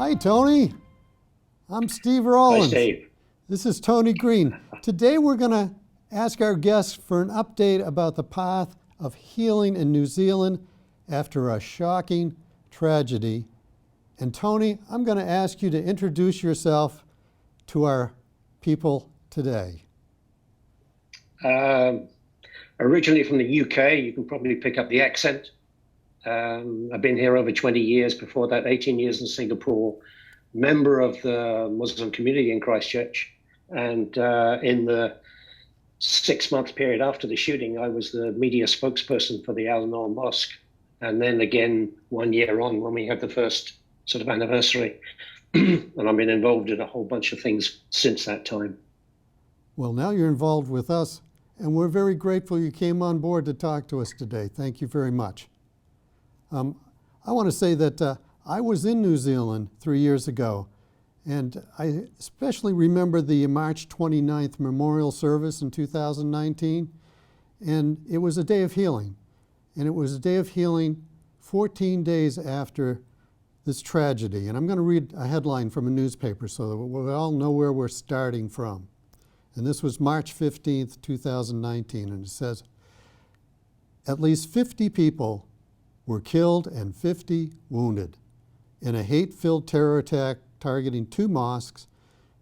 Hi, Tony. I'm Steve Hi, Rollins. Steve. This is Tony Green. Today we're going to ask our guests for an update about the path of healing in New Zealand after a shocking tragedy. And Tony, I'm going to ask you to introduce yourself to our people today. Um, Originally from the UK, you can probably pick up the accent. I've been here over 20 years, before that 18 years in Singapore, member of the Muslim community in Christchurch. And in the 6 month period after the shooting, I was the media spokesperson for the Al Noor Mosque. And then again, 1 year on, when we had the first sort of anniversary. And I've been involved in a whole bunch of things since that time. Well, now you're involved with us, and we're very grateful you came on board to talk to us today. Thank you very much. I want to say that I was in New Zealand 3 years ago, and I especially remember the March 29th memorial service in 2019, and it was a day of healing. And it was a day of healing 14 days after this tragedy. And I'm going to read a headline from a newspaper so that we all know where we're starting from. And this was March 15th, 2019, and it says, at least 50 people were killed and 50 wounded in a hate-filled terror attack targeting 2 mosques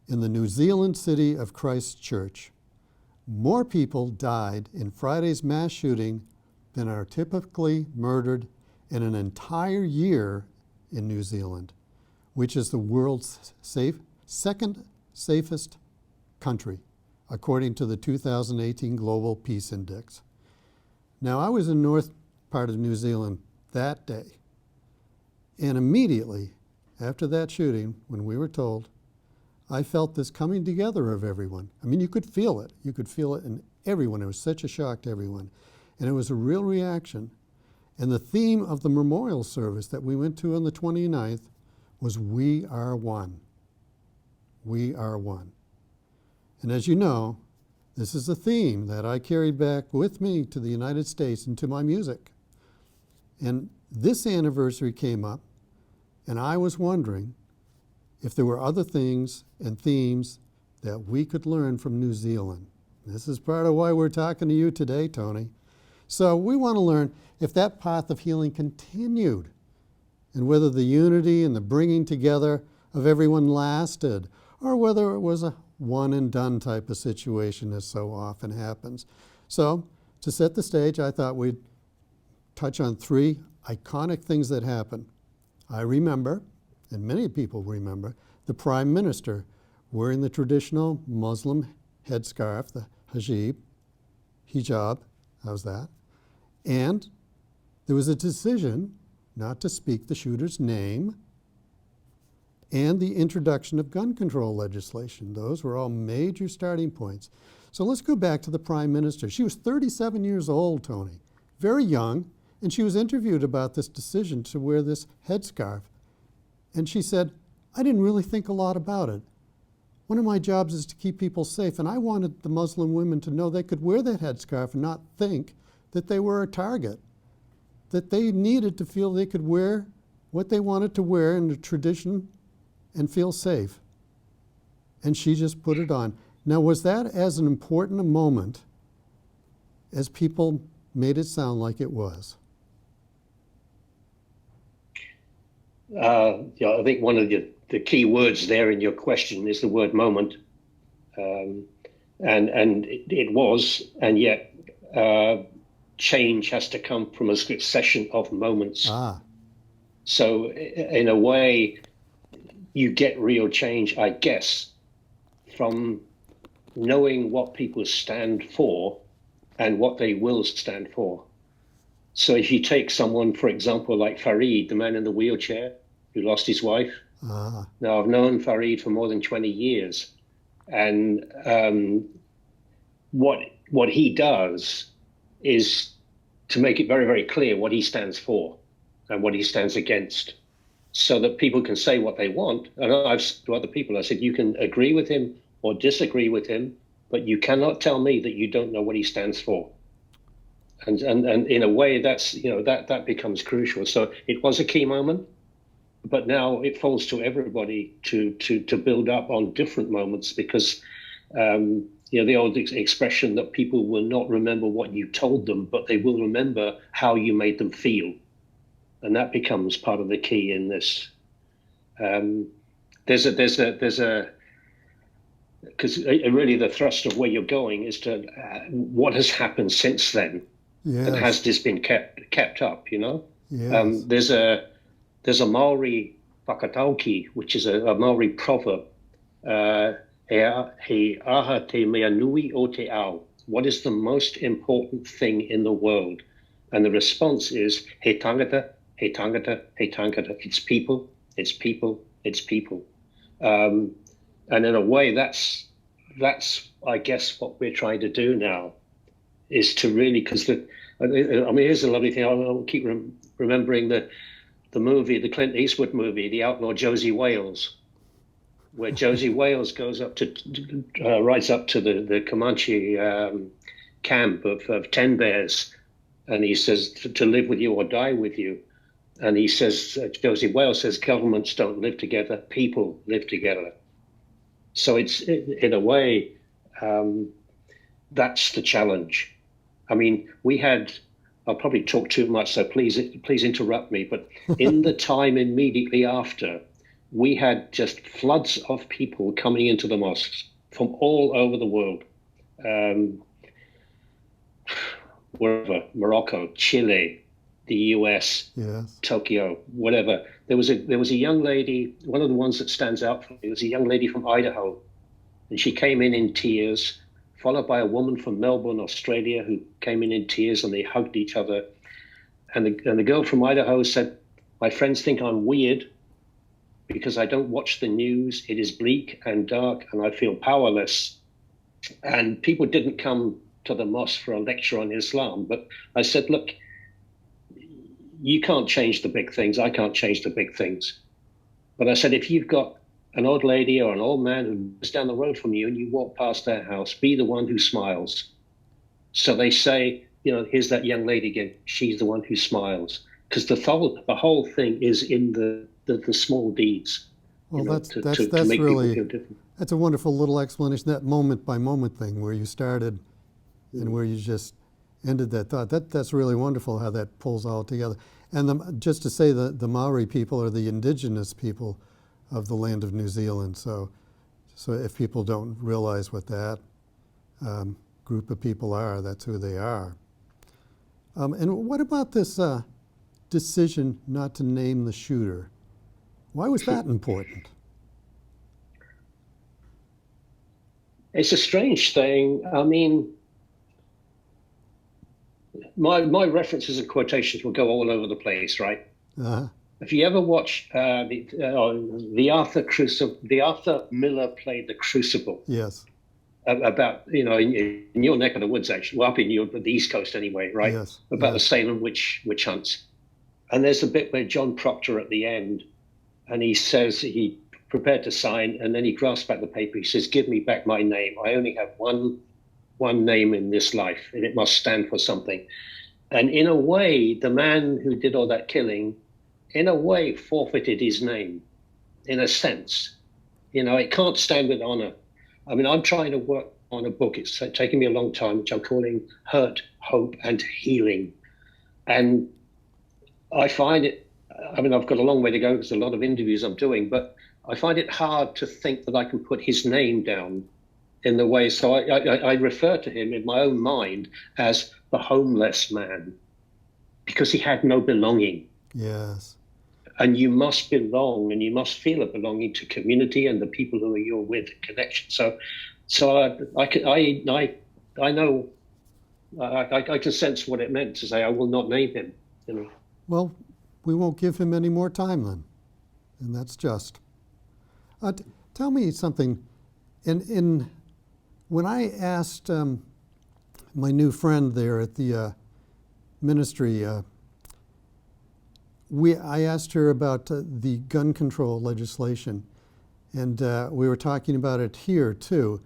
in the New Zealand city of Christchurch. More people died in Friday's mass shooting than are typically murdered in an entire year in New Zealand, which is the world's second safest country, according to the 2018 Global Peace Index. Now, I was in north part of New Zealand that day, and immediately after that shooting, when we were told, I felt this coming together of everyone. I mean, you could feel it. You could feel it in everyone. It was such a shock to everyone. And it was a real reaction. And the theme of the memorial service that we went to on the 29th was We Are One. We Are One. And as you know, this is a theme that I carried back with me to the United States and to my music. And this anniversary came up, and I was wondering if there were other things and themes that we could learn from New Zealand. This is part of why we're talking to you today, Tony. So we want to learn if that path of healing continued and whether the unity and the bringing together of everyone lasted, or whether it was a one and done type of situation, as so often happens. So to set the stage, I thought we'd touch on 3 iconic things that happened. I remember, and many people remember, the Prime Minister wearing the traditional Muslim headscarf, the hijab, how's that? And there was a decision not to speak the shooter's name, and the introduction of gun control legislation. Those were all major starting points. So let's go back to the Prime Minister. She was 37 years old, Tony, very young, and she was interviewed about this decision to wear this headscarf. And she said, I didn't really think a lot about it. One of my jobs is to keep people safe, and I wanted the Muslim women to know they could wear that headscarf and not think that they were a target, that they needed to feel they could wear what they wanted to wear in the tradition and feel safe. And she just put it on. Now, was that as an important a moment as people made it sound like it was? Yeah, I think one of the key words there in your question is the word moment. And it was, and yet change has to come from a succession of moments. Ah. So in a way, you get real change, I guess, from knowing what people stand for and what they will stand for. So if you take someone, for example, like Farid, the man in the wheelchair who lost his wife. Now, I've known Farid for more than 20 years. And what he does is to make it very, very clear what he stands for and what he stands against, so that people can say what they want. And I've said to other people, I said, you can agree with him or disagree with him, but you cannot tell me that you don't know what he stands for. And in a way, that's, that becomes crucial. So it was a key moment. but now it falls to everybody to build up on different moments because the old expression that people will not remember what you told them, but they will remember how you made them feel, and that becomes part of the key in this. There's a because really the thrust of where you're going is to what has happened since then, and Yes. has this been kept up? Yes. There's a Maori whakatauki, which is a Maori proverb. He aha te mea nui o te ao. What is the most important thing in the world? And the response is he tangata, he tangata, he tangata. It's people, it's people, it's people. And in a way, that's I guess what we're trying to do now is to really I mean, here's a lovely thing. I'll keep remembering the movie, the Clint Eastwood movie, The Outlaw Josie Wales, where Josie Wales goes up to rides up to the Comanche camp of 10 bears, and he says to live with you or die with you. And he says, Josie Wales says, governments don't live together, people live together. So it's in a way, that's the challenge. I mean, I'll probably talk too much, so please interrupt me. But in the time immediately after, we had just floods of people coming into the mosques from all over the world, wherever, Morocco, Chile, the US, Yes. Tokyo, whatever. There was a young lady, one of the ones that stands out for me was a young lady from Idaho, and she came in tears, followed by a woman from Melbourne, Australia, who came in tears, and they hugged each other. And the girl from Idaho said, "My friends think I'm weird because I don't watch the news. It is bleak and dark, and I feel powerless." And people didn't come to the mosque for a lecture on Islam, but I said, "Look, you can't change the big things. I can't change the big things." But I said, if you've got an old lady or an old man who's down the road from you and you walk past their house, be the one who smiles. So they say, here's that young lady again. She's the one who smiles. Because the whole thing is in the small deeds. Well, that's to make really, people feel different. that's a wonderful little explanation, that moment by moment thing where you started and where you just ended that thought. That's really wonderful how that pulls all together. And just to say that the Maori people are the indigenous people of the land of New Zealand. So if people don't realize what that group of people are, that's who they are. And what about this decision not to name the shooter? Why was that important? It's a strange thing. I mean, my references and quotations will go all over the place, right? Uh-huh. If you ever watch the Arthur Miller play The Crucible, Yes. About in your neck of the woods, actually, well, up in the East Coast anyway, right? Yes. About the Yes. Salem witch hunts, and there's a bit where John Proctor at the end, and he says he prepared to sign, and then he grasps back the paper. He says, "Give me back my name. I only have one name in this life, and it must stand for something." And in a way, the man who did all that killing, in a way, forfeited his name, in a sense. It can't stand with honor. I mean, I'm trying to work on a book. It's taken me a long time, which I'm calling Hurt, Hope, and Healing. And I find it, I mean, I've got a long way to go because a lot of interviews I'm doing, but I find it hard to think that I can put his name down in the way. So I refer to him in my own mind as the homeless man, because he had no belonging. Yes. And you must belong, and you must feel a belonging to community and the people who you're with, connection. So I know, I can sense what it meant to say, I will not name him. Well, we won't give him any more time then, and that's just. Tell me something. When I asked my new friend there at the ministry, I asked her about the gun control legislation, and we were talking about it here too.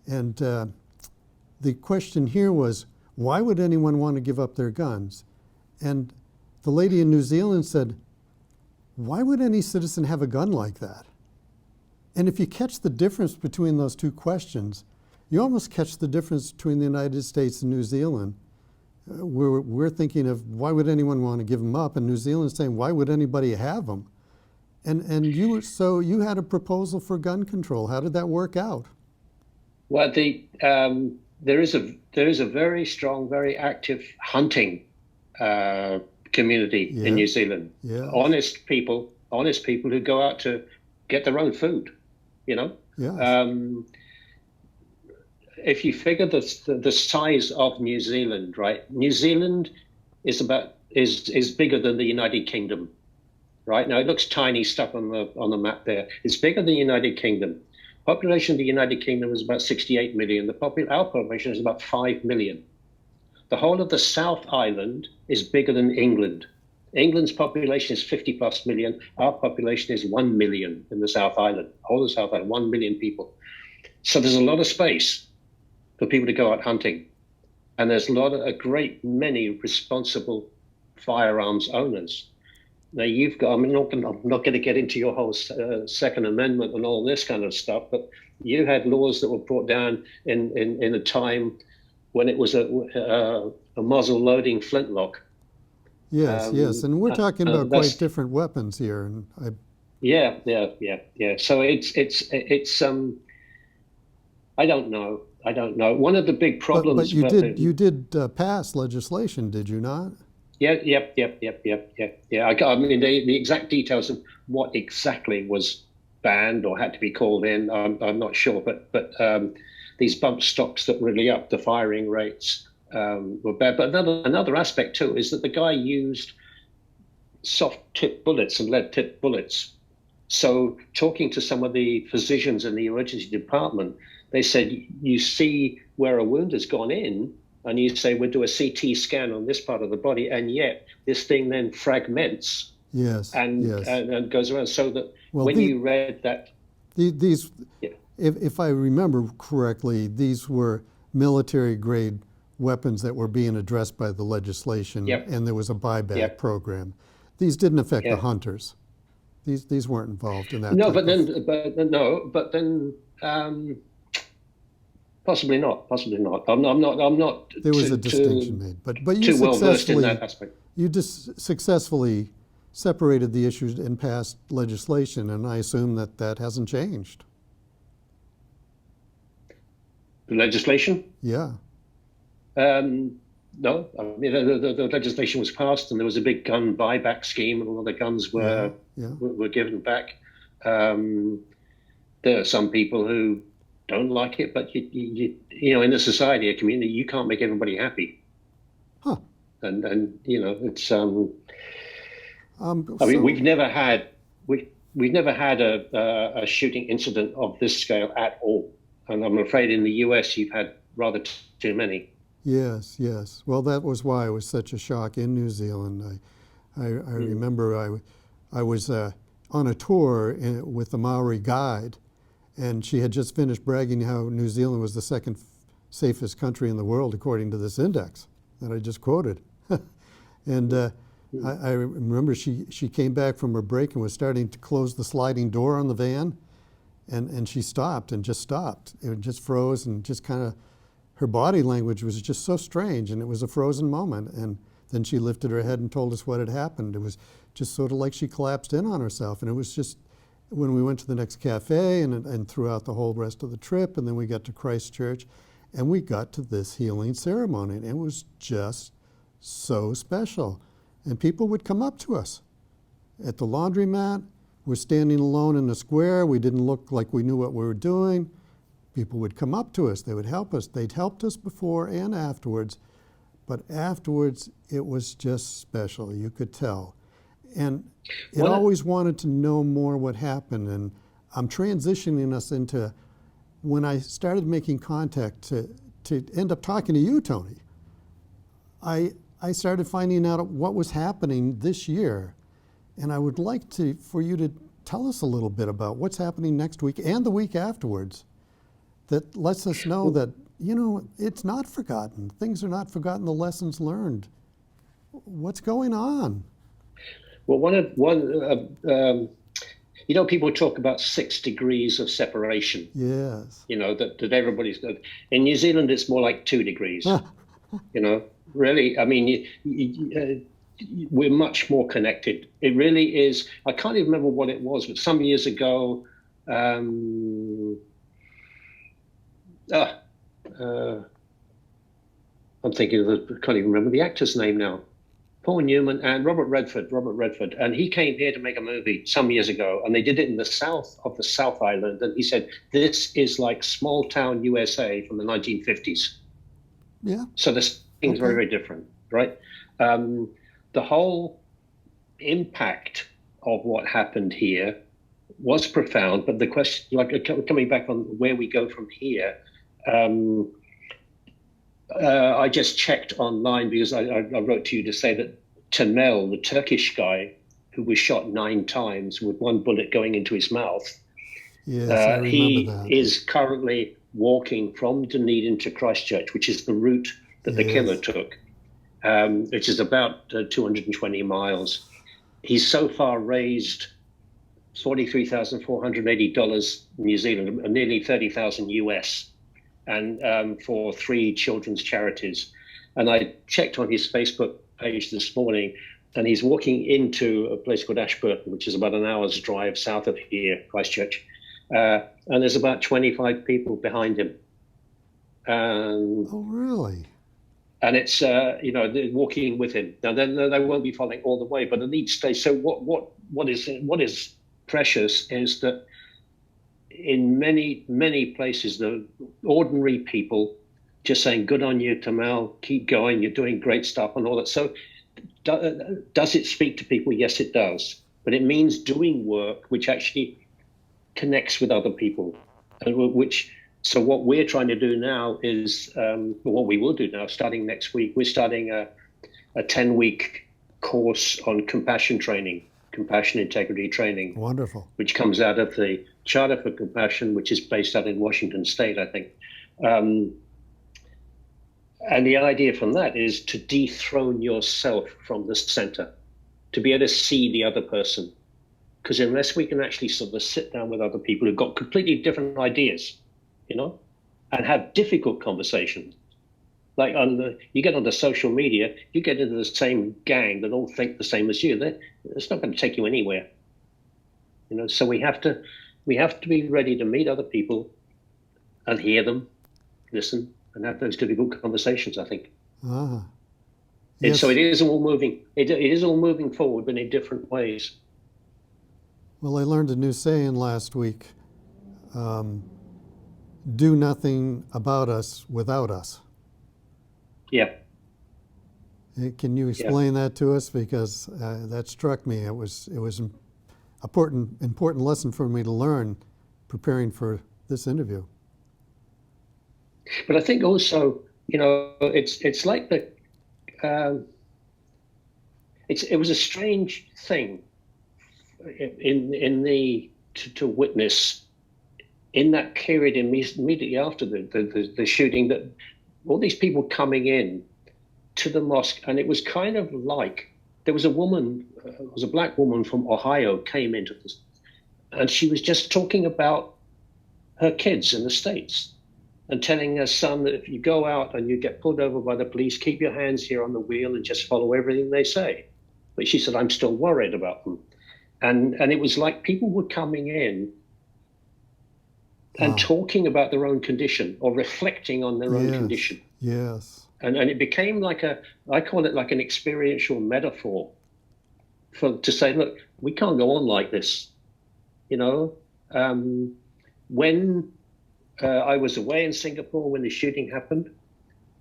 And the question here was, why would anyone want to give up their guns? And the lady in New Zealand said, why would any citizen have a gun like that? And if you catch the difference between those two questions, you almost catch the difference between the United States and New Zealand. We're thinking of why would anyone want to give them up, and New Zealand's saying why would anybody have them? And you had a proposal for gun control. How did that work out? Well, there is a very strong, very active hunting community in New Zealand. Yeah. Honest people who go out to get their own food. You know. Yeah. If you figure the size of New Zealand, right? New Zealand is bigger than the United Kingdom, right? Now it looks tiny stuck on the map there. It's bigger than the United Kingdom. Population of the United Kingdom is about 68 million. Our population is about 5 million. The whole of the South Island is bigger than England. England's population is 50 plus million. Our population is 1 million in the South Island. Whole of the South Island, 1 million people. So there's a lot of space for people to go out hunting. And there's a great many responsible firearms owners. Now I'm not going to get into your whole Second Amendment and all this kind of stuff, but you had laws that were brought down in a time when it was a muzzle loading flintlock. Yes, yes, and we're talking about quite different weapons here. And yeah. So it's I don't know. One of the big problems. But you did pass legislation, did you not? Yeah. I mean, the exact details of what exactly was banned or had to be called in, I'm not sure. But these bump stocks that really up the firing rates were bad. But another aspect too is that the guy used soft tip bullets and lead tip bullets. So talking to some of the physicians in the emergency department, they said, you see where a wound has gone in, and you say, we'll do a CT scan on this part of the body, and yet this thing then fragments. Yes. And goes around. So that you read that. These, if I remember correctly, these were military grade weapons that were being addressed by the legislation, and there was a buyback program. These didn't affect the hunters. These weren't involved in that. No, but then. Possibly not. I'm not. There was a distinction made, but you too well versed in that aspect. You just successfully separated the issues and passed legislation, and I assume that hasn't changed. The legislation? Yeah. No, I mean the legislation was passed, and there was a big gun buyback scheme, and all the guns were given back. There are some people who don't like it, but you know, in a society, a community, you can't make everybody happy. Huh. And you know, it's I mean, we've never had a shooting incident of this scale at all, and I'm afraid in the US you've had rather too many. Yes. Well, that was why it was such a shock in New Zealand. I remember I was on a tour with the Maori guide, and she had just finished bragging how New Zealand was the second safest country in the world according to this index that I just quoted. And I remember she came back from her break and was starting to close the sliding door on the van, and she stopped and just stopped. It just froze, and just kind of, her body language was just so strange, and it was a frozen moment. And then she lifted her head and told us what had happened. It was just sort of like she collapsed in on herself, and it was just, when we went to the next cafe and throughout the whole rest of the trip, and then we got to Christchurch, and we got to this healing ceremony, and it was just so special. And people would come up to us at the laundromat. We're standing alone in the square. We didn't look like we knew what we were doing. People would come up to us. They would help us. They'd helped us before and afterwards, but afterwards it was just special. You could tell. And it always wanted to know more what happened. And I'm transitioning us into when I started making contact to end up talking to you, Tony. I started finding out what was happening this year. And I would like for you to tell us a little bit about what's happening next week and the week afterwards that lets us know that, you know, it's not forgotten. Things are not forgotten, the lessons learned. What's going on? Well, people talk about 6 degrees of separation. Yes. That everybody's got. In New Zealand, it's more like 2 degrees. Really. I mean, we're much more connected. It really is. I can't even remember what it was, but some years ago, I'm thinking I can't even remember the actor's name now. Paul Newman and Robert Redford, and he came here to make a movie some years ago, and they did it in the south of the South Island, and he said this is like small town USA from the 1950s. Yeah. So this thing's very, very different, right? The whole impact of what happened here was profound, but the question, like coming back on where we go from here, I just checked online because I wrote to you to say that Temel, the Turkish guy who was shot 9 times with one bullet going into his mouth, yes, I remember he that. is currently walking from Dunedin to Christchurch, which is the route that the killer took, which is about 220 miles. He's so far raised $43,480 New Zealand, nearly 30,000 US, and for 3 children's charities. And I checked on his Facebook page this morning, and he's walking into a place called Ashburton, which is about an hour's drive south of here, Christchurch. And there's about 25 people behind him. Oh, really? And it's they're walking with him. Now then they won't be following all the way, but at each stage. So what is precious is that in many places, the ordinary people just saying, "Good on you, Tamal. Keep going. You're doing great stuff," and all that. So, does it speak to people? Yes, it does. But it means doing work which actually connects with other people, and So what we're trying to do now is, what we will do now, starting next week. We're starting a 10-week course on compassion training. Compassion integrity training. Wonderful. Which comes out of the Charter for Compassion, which is based out in Washington State, I think. And the idea from that is to dethrone yourself from the center, to be able to see the other person. Because unless we can actually sort of sit down with other people who've got completely different ideas, and have difficult conversations, like you get onto social media, you get into the same gang that all think the same as you. It's not going to take you anywhere. So we have to be ready to meet other people and hear them, listen, and have those difficult conversations, I think. Yes. And so it is all moving. It is all moving forward, but in different ways. Well, I learned a new saying last week. Do nothing about us without us. Yeah. Can you explain that to us? Because that struck me. It was an important lesson for me to learn preparing for this interview. But I think also, it's like the it was a strange thing to witness in that period immediately after the shooting, that all these people coming in to the mosque, and it was kind of like there was a woman, it was a black woman from Ohio, came into this, and she was just talking about her kids in the States and telling her son that if you go out and you get pulled over by the police, keep your hands here on the wheel and just follow everything they say. But she said, I'm still worried about them. And it was like people were coming in and talking about their own condition or reflecting on their own condition. Yes. And it became like I call it like an experiential metaphor to say, look, we can't go on like this. When I was away in Singapore when the shooting happened,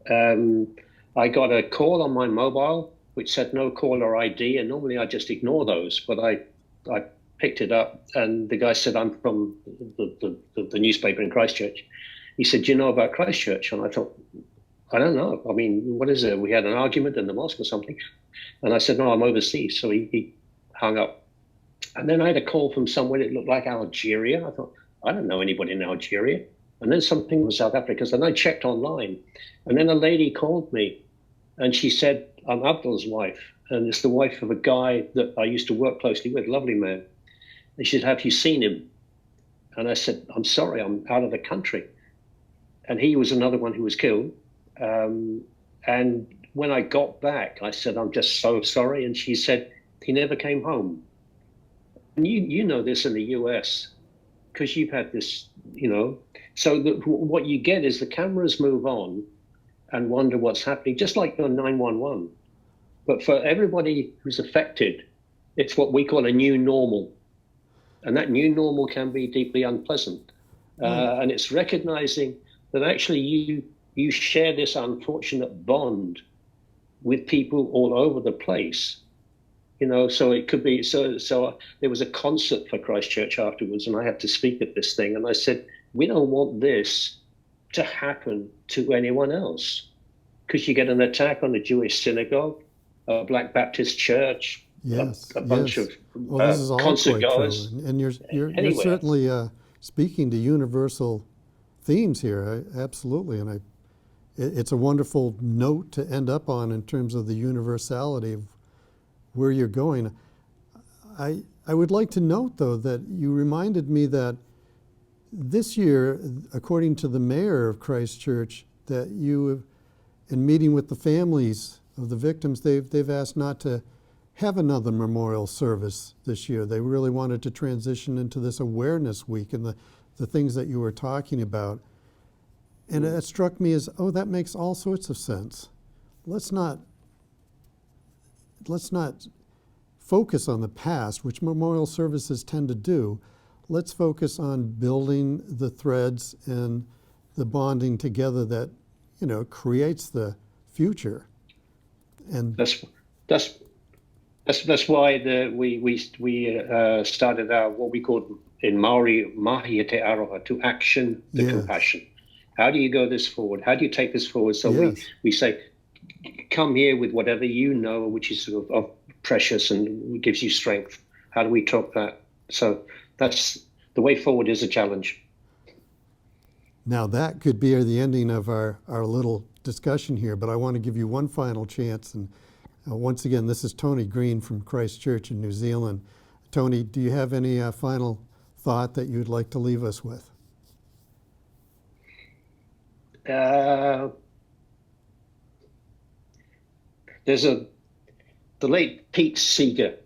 I got a call on my mobile which said no caller ID, and normally I just ignore those, but I picked it up, and the guy said, I'm from the newspaper in Christchurch. He said, do you know about Christchurch? And I thought, I don't know. I mean, what is it? We had an argument in the mosque or something. And I said, no, I'm overseas. So he hung up. And then I had a call from somewhere that looked like Algeria. I thought, I don't know anybody in Algeria. And then something from South Africa. So then I checked online. And then a lady called me, and she said, I'm Abdul's wife, and it's the wife of a guy that I used to work closely with, lovely man. And she said, have you seen him? And I said, I'm sorry, I'm out of the country. And he was another one who was killed. And when I got back, I said, I'm just so sorry. And she said, he never came home. And you know this in the US, because you've had this, So what you get is the cameras move on and wonder what's happening, just like on 911. But for everybody who's affected, it's what we call a new normal. And that new normal can be deeply unpleasant. And it's recognizing that actually you share this unfortunate bond with people all over the place. So it could be, so there was a concert for Christchurch afterwards, and I had to speak at this thing. And I said, we don't want this to happen to anyone else, because you get an attack on a Jewish synagogue, a Black Baptist church, yes, a bunch of this is all concert quite goers. true. And you're certainly speaking to universal themes here, absolutely. And it's a wonderful note to end up on in terms of the universality of where you're going. I would like to note, though, that you reminded me that this year, according to the mayor of Christchurch, that you, in meeting with the families of the victims, they've asked not to have another memorial service this year. They really wanted to transition into this awareness week and the things that you were talking about. And it struck me as, that makes all sorts of sense. Let's not focus on the past, which memorial services tend to do. Let's focus on building the threads and the bonding together that, creates the future. And that's why we started our, what we called in Maori, mahi te aroha, to action the compassion. How do you go this forward? How do you take this forward? So we say, come here with whatever you know, which is sort of precious and gives you strength. How do we talk that? So that's the way forward is a challenge. Now that could be the ending of our little discussion here, but I want to give you one final chance. And once again, this is Tony Green from Christchurch in New Zealand. Tony, do you have any final thought that you'd like to leave us with? There's the late Pete Seeger.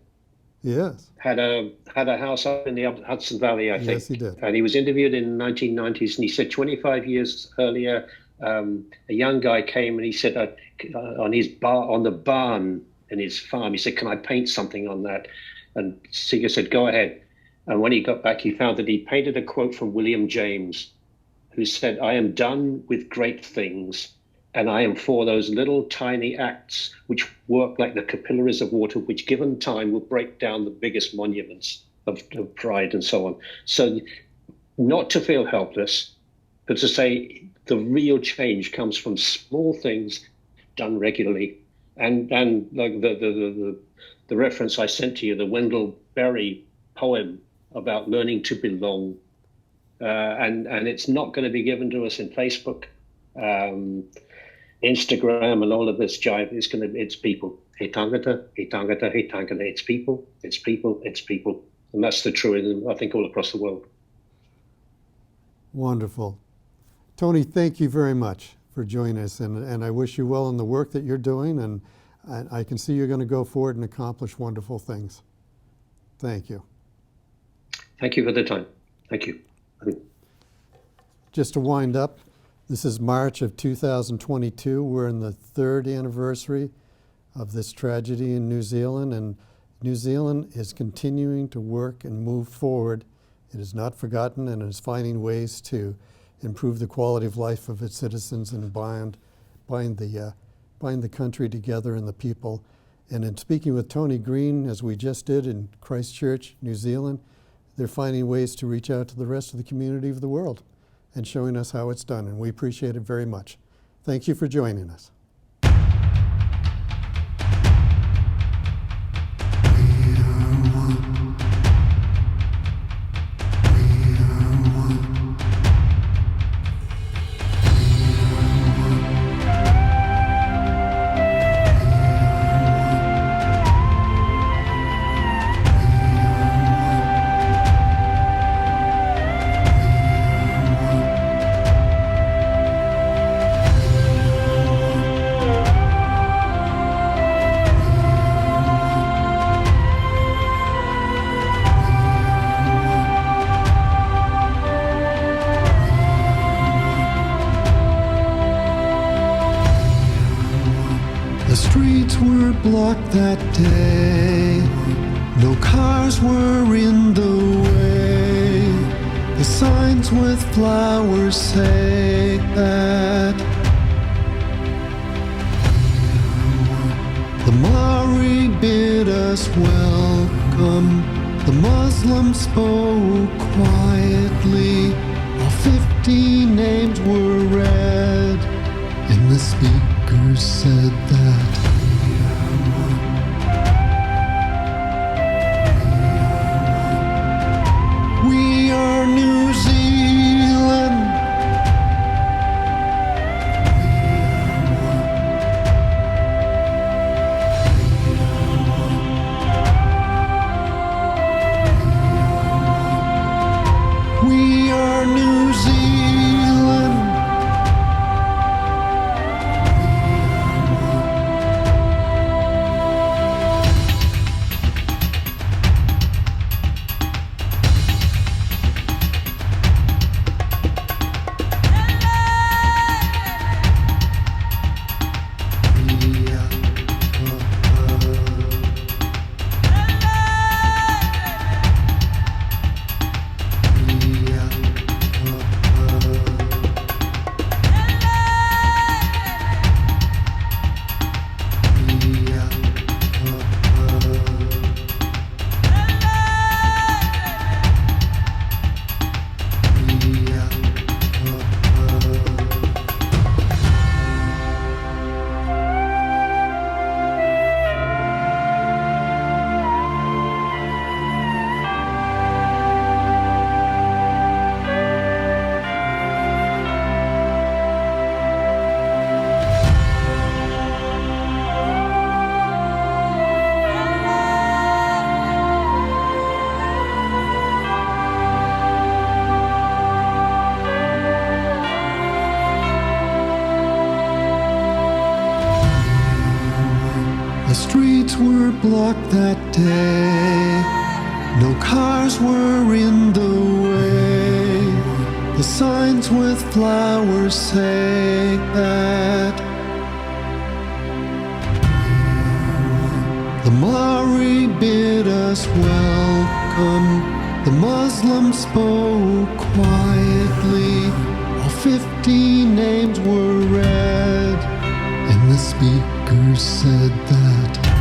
Yes. Had a house up in the Hudson Valley, I think. Yes, he did. And he was interviewed in the 1990s, and he said 25 years earlier, a young guy came and he said on the barn in his farm, he said, "Can I paint something on that?" And Seeger said, "Go ahead." And when he got back, he found that he painted a quote from William James, who said, "I am done with great things, and I am for those little tiny acts which work like the capillaries of water, which given time will break down the biggest monuments of pride," and so on. So not to feel helpless, but to say the real change comes from small things done regularly. And like the reference I sent to you, the Wendell Berry poem about learning to belong. And it's not going to be given to us in Facebook, Instagram, and all of this jive. It's people. He tangata, he tangata, he tangata. It's people, it's people, it's people. And that's the truism, I think, all across the world. Wonderful. Tony, thank you very much for joining us. And I wish you well in the work that you're doing. And I can see you're going to go forward and accomplish wonderful things. Thank you. Thank you for the time. Thank you. Just to wind up, this is March of 2022. We're in the 3rd anniversary of this tragedy in New Zealand, and New Zealand is continuing to work and move forward. It is not forgotten and is finding ways to improve the quality of life of its citizens and bind the country together and the people. And in speaking with Tony Green, as we just did in Christchurch, New Zealand, they're finding ways to reach out to the rest of the community of the world and showing us how it's done, and we appreciate it very much. Thank you for joining us. blocked that day. No cars were in the way. The signs with flowers say that the Maori bid us welcome. The Muslims spoke quietly. All 50 names were read, and the speaker said that we are New Zealand. We are New Zealand. The streets were blocked that day. No cars were in the way. The signs with flowers say that the Maori bid us welcome. The Muslims spoke quietly. All 50 names were read, and the speaker said that